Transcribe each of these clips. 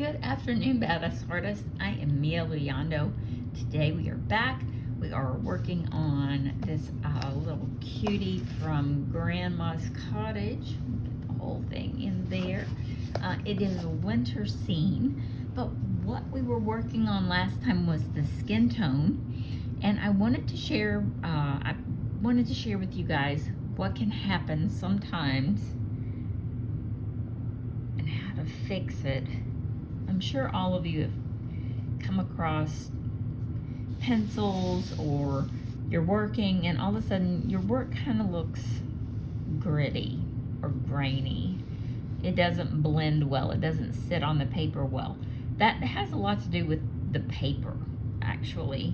Good afternoon, Badass Artists. I am Mia Luyando. Today we are back. We are working on this little cutie from Grandma's Cottage. Get the whole thing in there. It is a winter scene, but what we were working on last time was the skin tone, and I wanted to share. With you guys what can happen sometimes and how to fix it. I'm sure all of you have come across pencils, or you're working and all of a sudden your work kind of looks gritty or grainy. It doesn't blend well. It doesn't sit on the paper well. That has a lot to do with the paper, actually,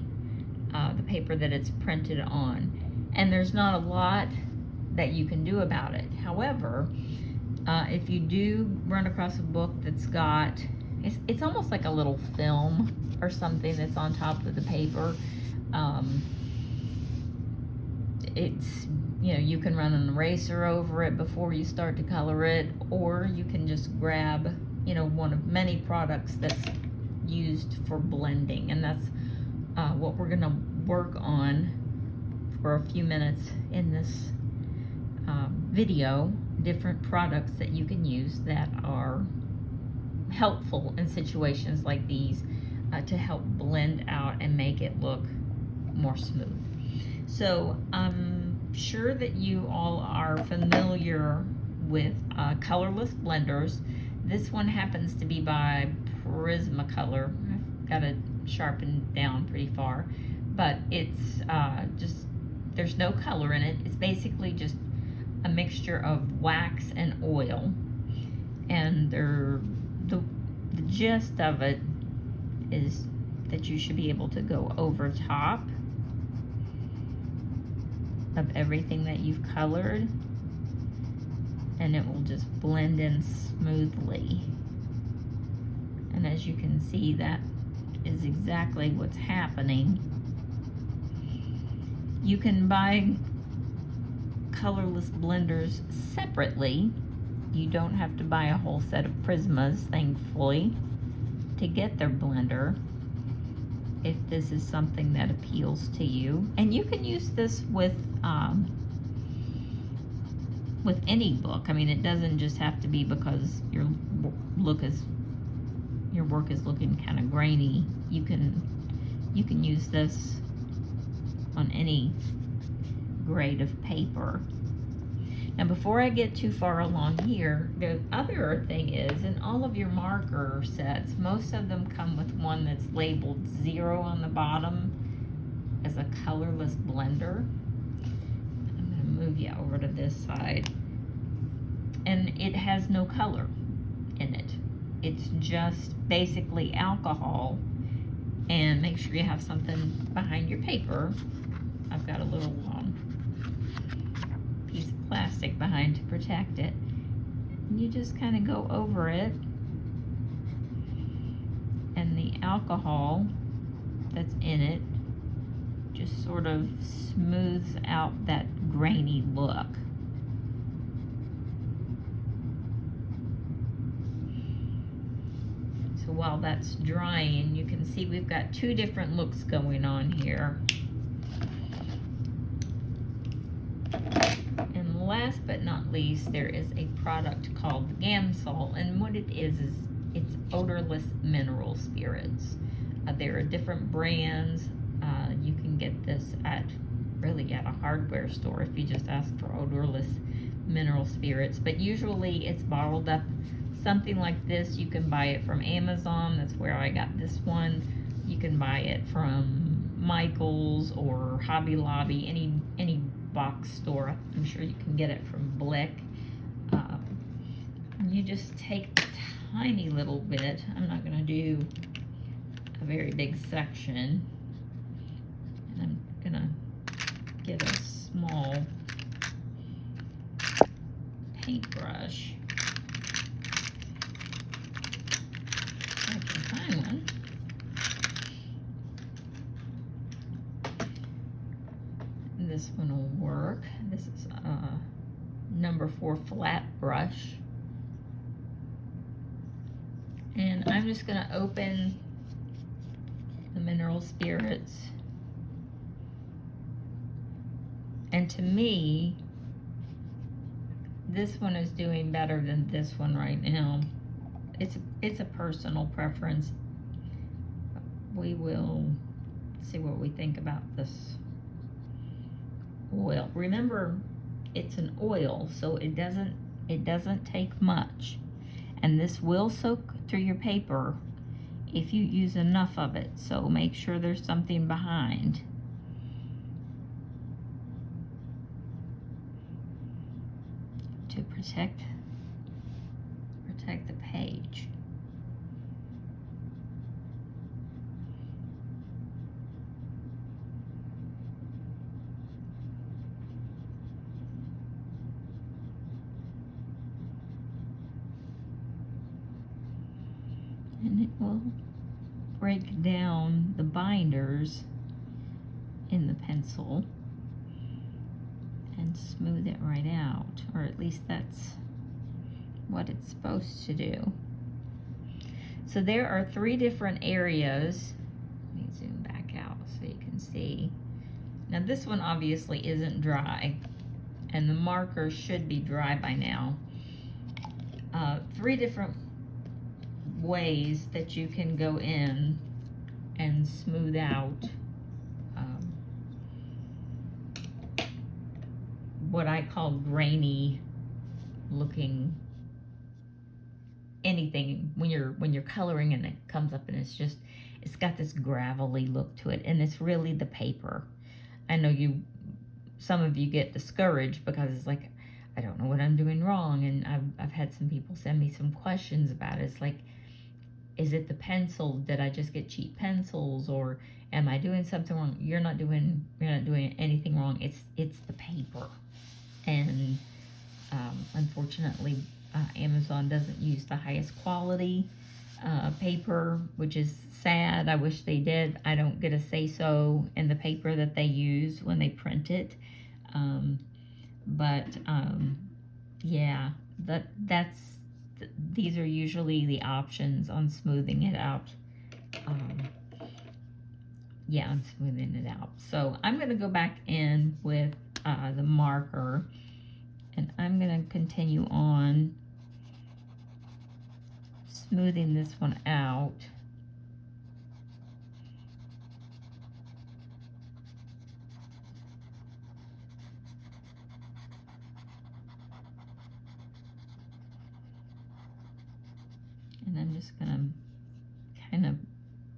the paper that it's printed on. And there's not a lot that you can do about it. However, if you do run across a book that's got it's almost like a little film or something that's on top of the paper. You can run an eraser over it before you start to color it, or you can just grab, one of many products that's used for blending, and that's what we're gonna work on for a few minutes in this video. Different products that you can use that are helpful in situations like these to help blend out and make it look more smooth. So I'm sure that you all are familiar with colorless blenders. This one happens to be by Prismacolor. I've got it sharpened down pretty far, but it's there's no color in it. It's basically just a mixture of wax and oil, and the gist of it is that you should be able to go over top of everything that you've colored, and it will just blend in smoothly. And as you can see, that is exactly what's happening. You can buy colorless blenders separately. You don't have to buy a whole set of Prismas, thankfully, to get their blender if this is something that appeals to you. And you can use this with any book. I mean, it doesn't just have to be because your work is looking kind of grainy. You can use this on any grade of paper. Now, before I get too far along here, the other thing is, in all of your marker sets, most of them come with one that's labeled 0 on the bottom as a colorless blender. I'm going to move you over to this side. And it has no color in it. It's just basically alcohol. And make sure you have something behind your paper. I've got a little piece of plastic behind to protect it. And you just kind of go over it, and the alcohol that's in it just sort of smooths out that grainy look. So while that's drying, you can see we've got two different looks going on here. And last but not least, there is a product called Gamsol, and what it is it's odorless mineral spirits. There are different brands. You can get this at a hardware store if you just ask for odorless mineral spirits, but usually it's bottled up. Something like this, you can buy it from Amazon. That's where I got this one. You can buy it from Michael's or Hobby Lobby, any box store. I'm sure you can get it from Blick. You just take a tiny little bit. I'm not going to do a very big section. And I'm going to get a small paintbrush. I can find one. This one will work. This is number 4 flat brush. And I'm just gonna open the mineral spirits. And to me, this one is doing better than this one right now. It's a personal preference. We will see what we think about this oil. Remember, it's an oil, so it doesn't take much. And this will soak through your paper if you use enough of it. So make sure there's something behind. To protect the page. And it will break down the binders in the pencil and smooth it right out, or at least that's what it's supposed to do. So there are 3 different areas. Let me zoom back out so you can see. Now this one obviously isn't dry, and the marker should be dry by now. 3 different ways that you can go in and smooth out what I call grainy looking anything when you're coloring and it comes up and it's got this gravelly look to it, and it's really the paper. I know some of you get discouraged because it's like, I don't know what I'm doing wrong, and I've had some people send me some questions about it. It's like, is it the pencil? Did I just get cheap pencils, or am I doing something wrong? You're not doing anything wrong. It's the paper, and unfortunately, Amazon doesn't use the highest quality paper, which is sad. I wish they did. I don't get a say-so in the paper that they use when they print it. Yeah, these are usually the options on smoothing it out. Yeah, I'm smoothing it out. So I'm going to go back in with the marker, and I'm going to continue on smoothing this one out. And I'm just going to kind of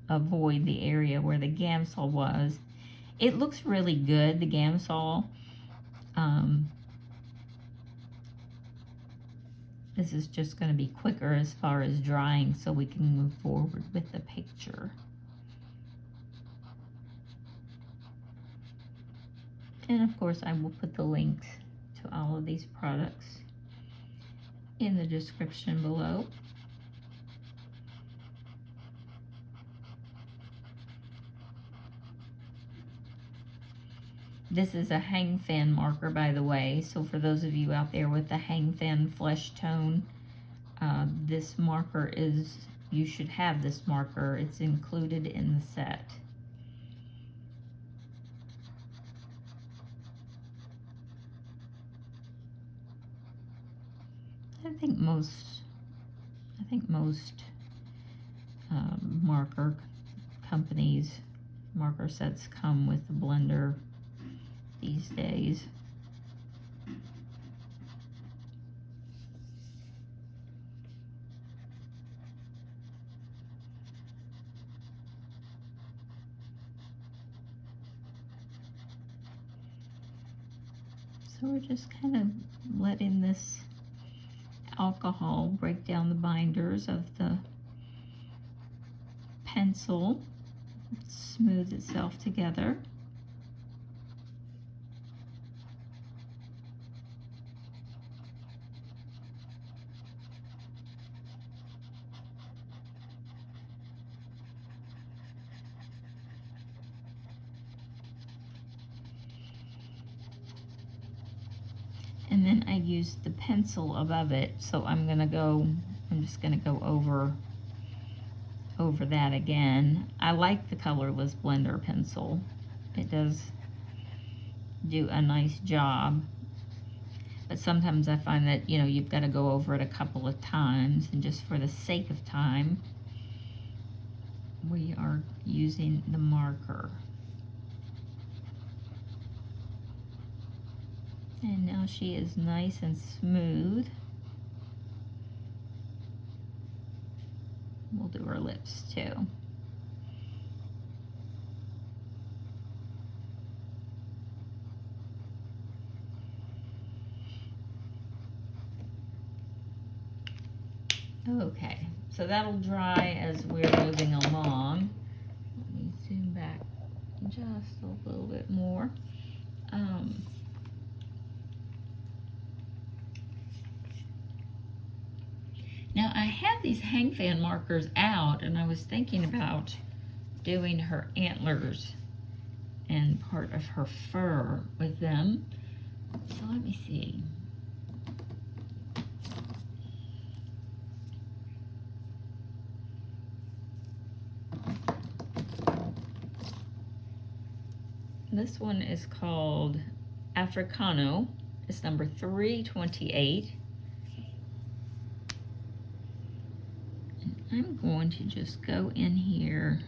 avoid the area where the Gamsol was. It looks really good, the Gamsol. This is just going to be quicker as far as drying, so we can move forward with the picture. And of course, I will put the links to all of these products in the description below. This is a hang fan marker, by the way, so for those of you out there with the hang fan flesh tone, this marker you should have this marker. It's included in the set. I think most marker companies, marker sets come with the blender these days. So we're just kind of letting this alcohol break down the binders of the pencil, smooth itself together. And then I used the pencil above it, so I'm just gonna go over over that again. I like the Colorless blender pencil. It does do a nice job. But sometimes I find that, you've got to go over it a couple of times, and just for the sake of time, we are using the marker. And now she is nice and smooth. We'll do her lips too. Okay, so that'll dry as we're moving along. Let me zoom back just a little bit more. Now I have these hang fan markers out, and I was thinking about doing her antlers and part of her fur with them. So let me see. This one is called Africano. It's number 328. And I'm going to just go in here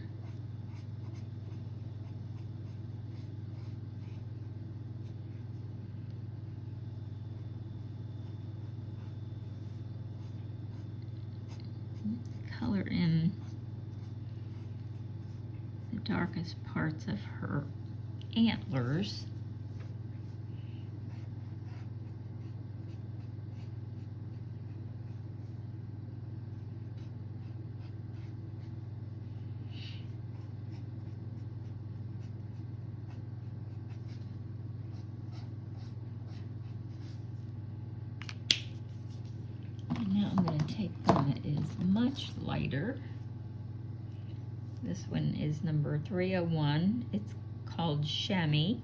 color in the darkest parts of her antlers. And now I'm going to take one that is much lighter. This one is number 301. It's called Chamois.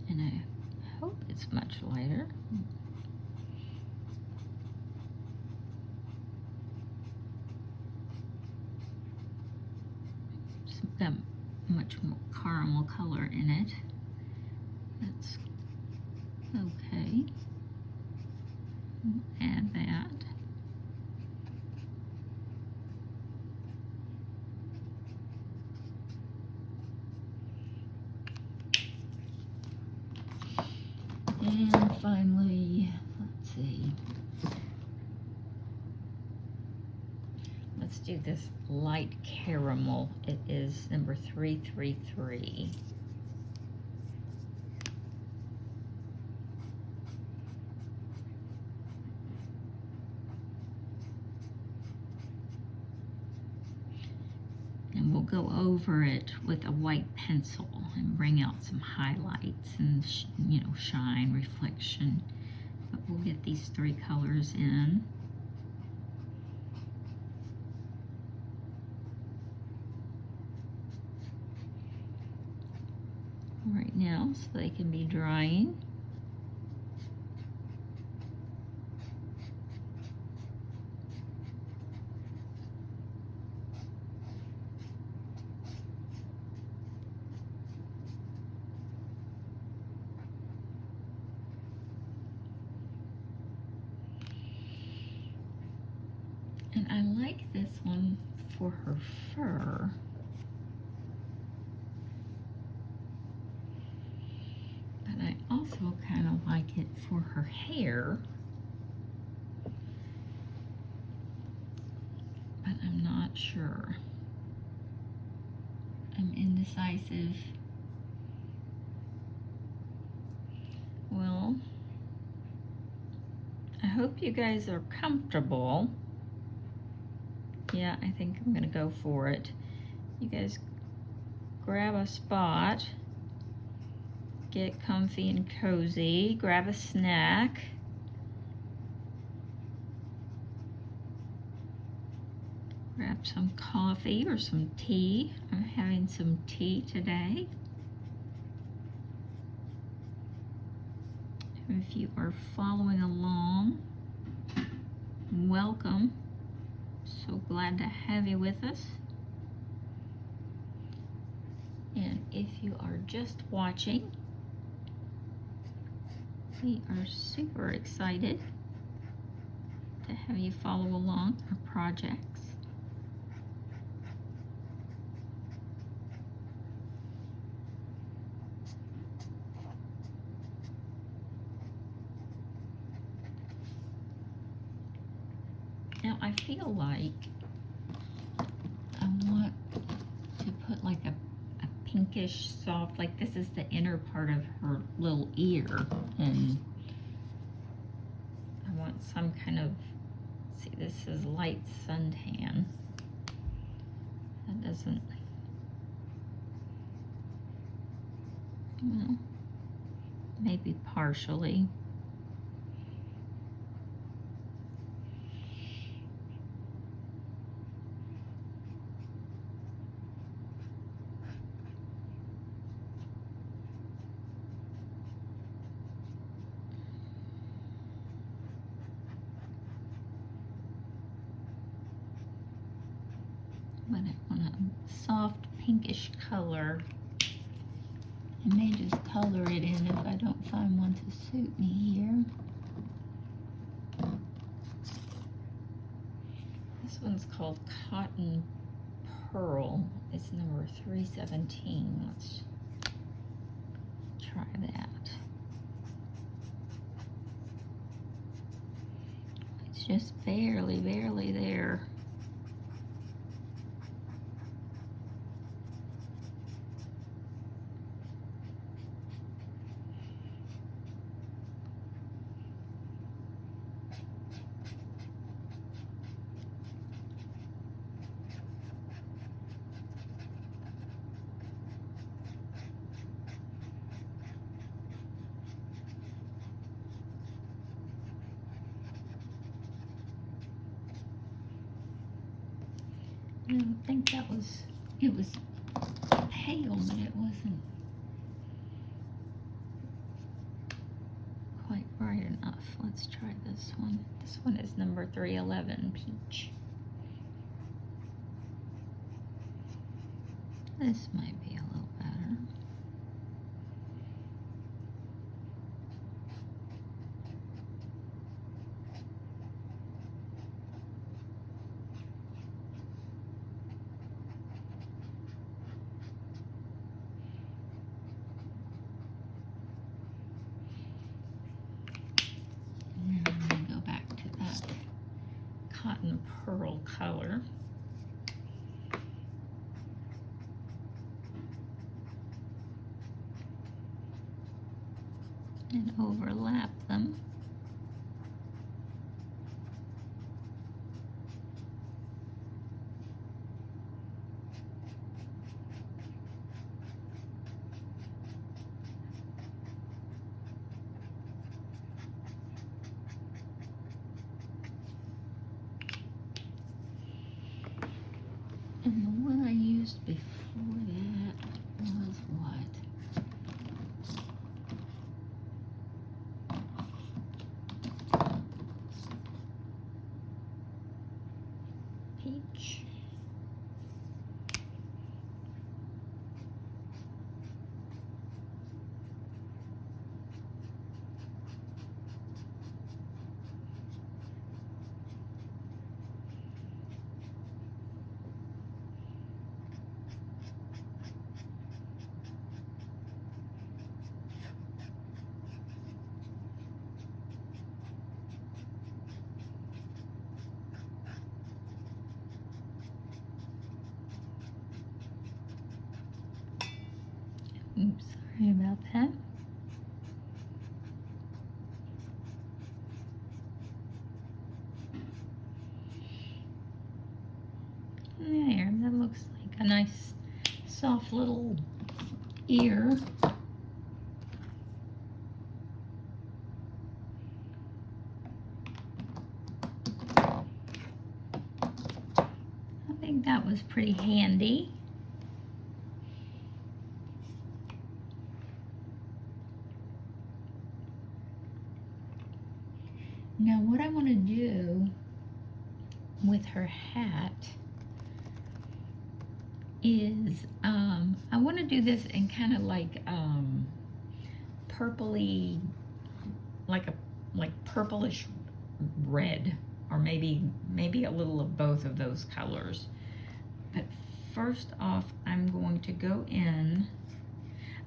And I hope it's much lighter. It's got much more caramel color in it. That's okay. We'll add that. And finally, let's see. Let's do this light caramel. It is number 333. And we'll go over it with a white pencil and bring out some highlights and, shine, reflection. But we'll get these three colors in. Right now, so they can be drying. And I like this one for her fur. But I also kind of like it for her hair. But I'm not sure. I'm indecisive. Well, I hope you guys are comfortable. Yeah, I think I'm gonna go for it. You guys grab a spot, get comfy and cozy, grab a snack. Grab some coffee or some tea. I'm having some tea today. If you are following along, welcome. So glad to have you with us. And if you are just watching, we are super excited to have you follow along our projects. Now I feel like I want to put like a pinkish soft, like this is the inner part of her little ear, and I want some kind of, see, this is light suntan. That doesn't, well, maybe partially. But I want a soft pinkish color. I may just color it in if I don't find one to suit me here. This one's called Cotton Pearl. It's number 317. Let's try that. It's just barely there. I don't think that was, it was pale, but it wasn't quite bright enough. Let's try this one. This one is number 311, Peach. This might be a little better. Cotton Pearl color. And overlap them. And the one I used before that was what? Peach. Oops, sorry about that. There, that looks like a nice soft little ear. I think that was pretty handy. Now what I want to do with her hat is, I want to do this in kind of like purpley, like purplish red, or maybe a little of both of those colors. But first off, I'm going to go in.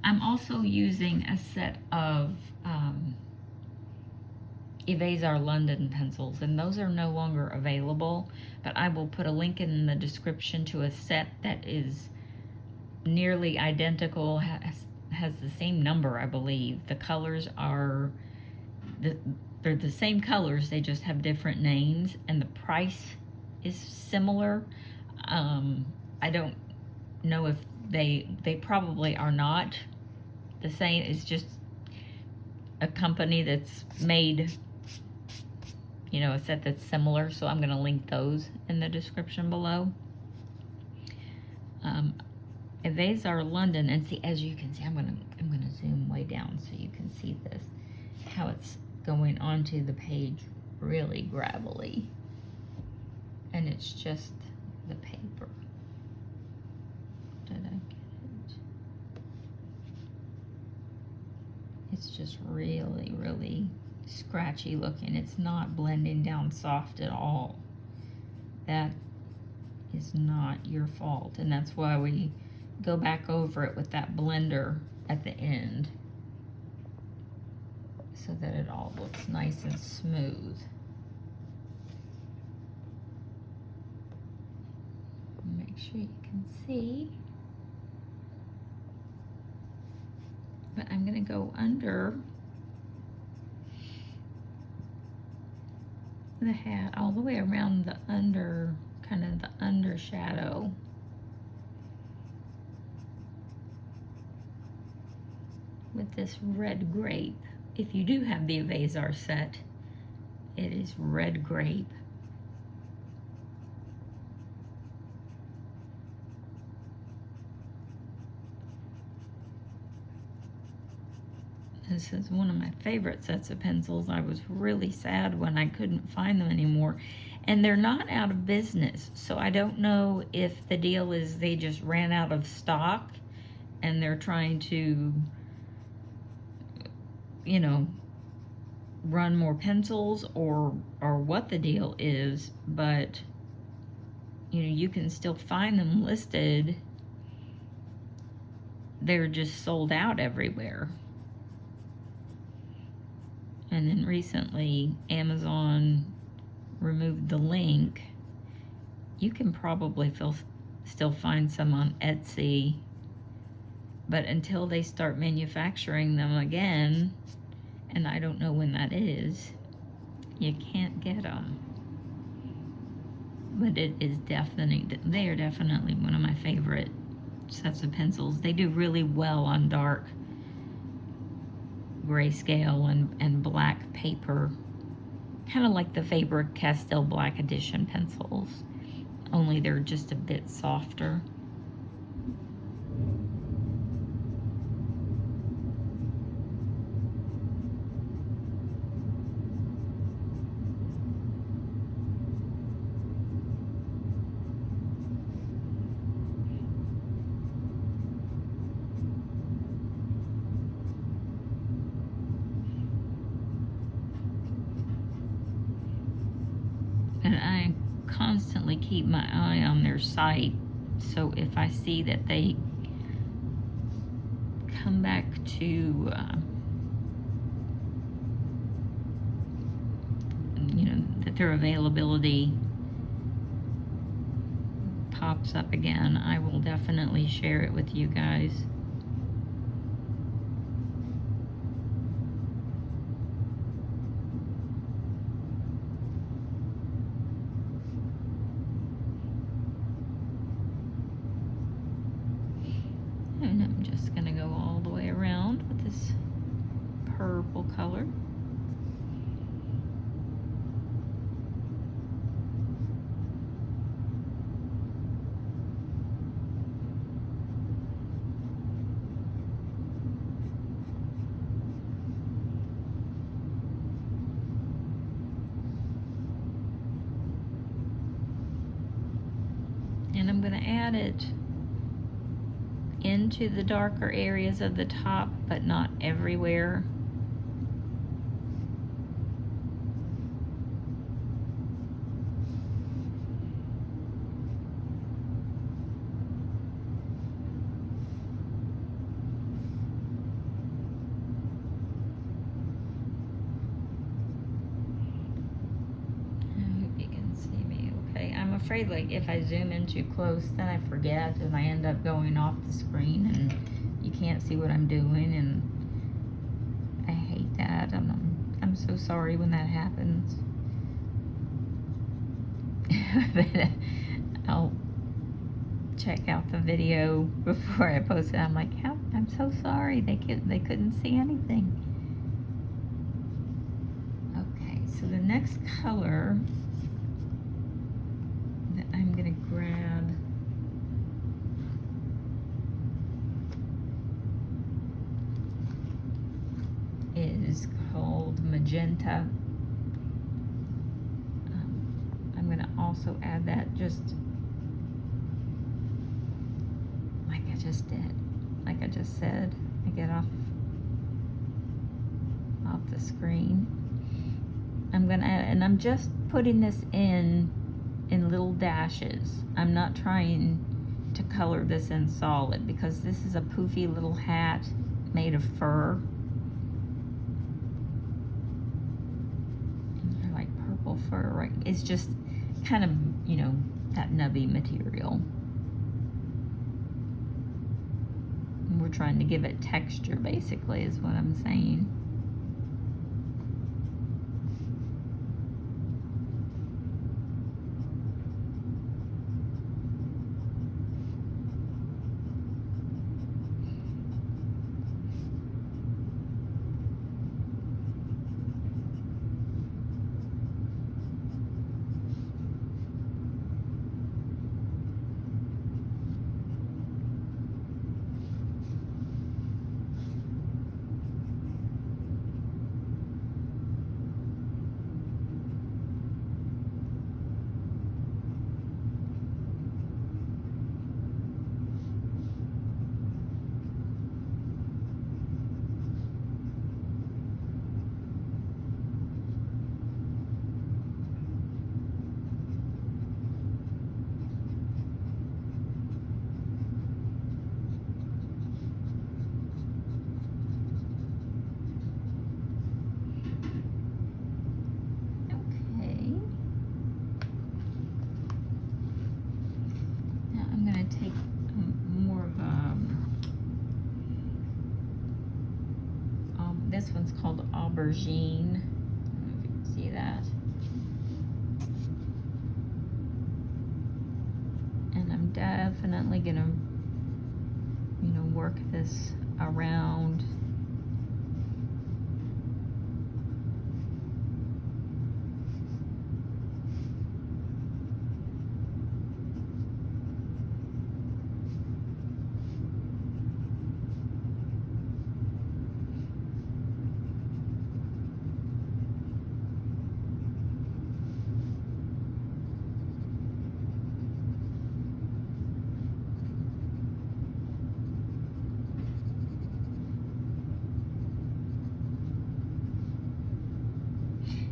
I'm also using a set of Evazar London pencils, and those are no longer available, but I will put a link in the description to a set that is nearly identical, has the same number, I believe. The colors are, they're the same colors, they just have different names, and the price is similar. I don't know if they probably are not the same. It's just a company that's made, you know, a set that's similar, so I'm going to link those in the description below. Evazar London, and see, as you can see, I'm gonna zoom way down so you can see this, how it's going onto the page really gravelly, and it's just the paper. Did I get it? It's just really scratchy looking. It's not blending down soft at all. That is not your fault, and that's why we go back over it with that blender at the end so that it all looks nice and smooth. Make sure you can see. But I'm going to go under the hat all the way around the under, kind of the under shadow. With this red grape. If you do have the Evazar set, it is red grape. This is one of my favorite sets of pencils. I was really sad when I couldn't find them anymore. And they're not out of business, so I don't know if the deal is they just ran out of stock and they're trying to, you know, run more pencils, or what the deal is, but you know, you can still find them listed. They're just sold out everywhere. And then recently Amazon removed the link. You can probably still find some on Etsy, but until they start manufacturing them again, and I don't know when that is, you can't get them. But it is definitely, they are definitely one of my favorite sets of pencils. They do really well on dark grayscale and black paper, kind of like the Faber-Castell Black Edition pencils, only they're just a bit softer. And I constantly keep my eye on their site, so if I see that they come back to, you know, that their availability pops up again, I will definitely share it with you guys. And I'm just going to go all the way around with this purple color. And I'm going to add it into the darker areas of the top, but not everywhere. I'm afraid, like, if I zoom in too close, then I forget and I end up going off the screen and you can't see what I'm doing, and I hate that. I'm so sorry when that happens. But I'll check out the video before I post it. I'm like, I'm so sorry. They couldn't see anything. Okay, so the next color I'm gonna grab is called Magenta. I'm gonna also add that just like I just did, like I just said. I get off the screen. I'm gonna add, and I'm just putting this in little dashes. I'm not trying to color this in solid because this is a poofy little hat made of fur. And they're like purple fur, right? It's just kind of, you know, that nubby material. And we're trying to give it texture, basically, is what I'm saying. This one's called Aubergine. I don't know if you can see that. And I'm definitely gonna, you know, work this around.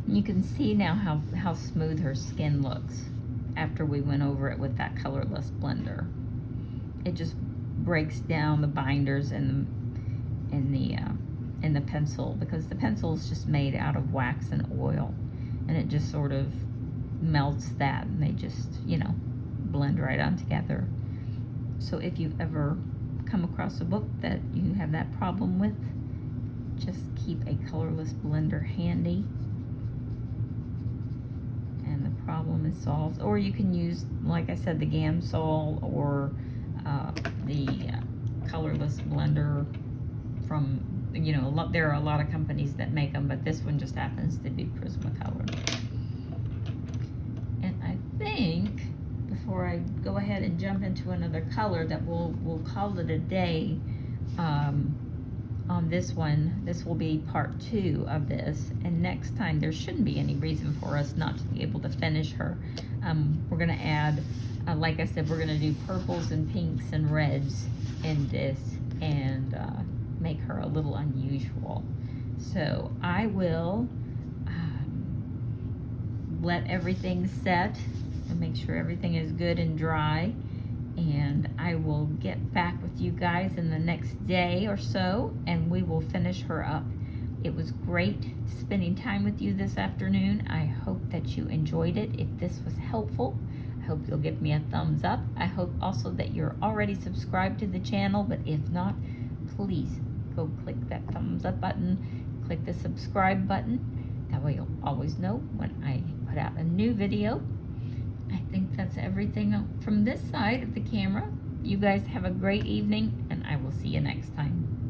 You can see now how smooth her skin looks after we went over it with that colorless blender. It just breaks down the binders in the pencil, because the pencil is just made out of wax and oil, and it just sort of melts that, and they just, you know, blend right on together. So if you've ever come across a book that you have that problem with, just keep a colorless blender handy, and the problem is solved. Or you can use, like I said, the Gamsol or the colorless blender from, you know, there are a lot of companies that make them, but this one just happens to be Prismacolor. And I think before I go ahead and jump into another color, that we'll call it a day. on this one. This will be part 2 of this, and next time there shouldn't be any reason for us not to be able to finish her. We're gonna add, like I said, we're gonna do purples and pinks and reds in this, and make her a little unusual. So I will let everything set and make sure everything is good and dry, and I will get back with you guys in the next day or so, and we will finish her up. It was great spending time with you this afternoon. I hope that you enjoyed it. If this was helpful, I hope you'll give me a thumbs up. I hope also that you're already subscribed to the channel, but if not, please go click that thumbs up button, click the subscribe button. That way you'll always know when I put out a new video. I think that's everything from this side of the camera. You guys have a great evening, and I will see you next time.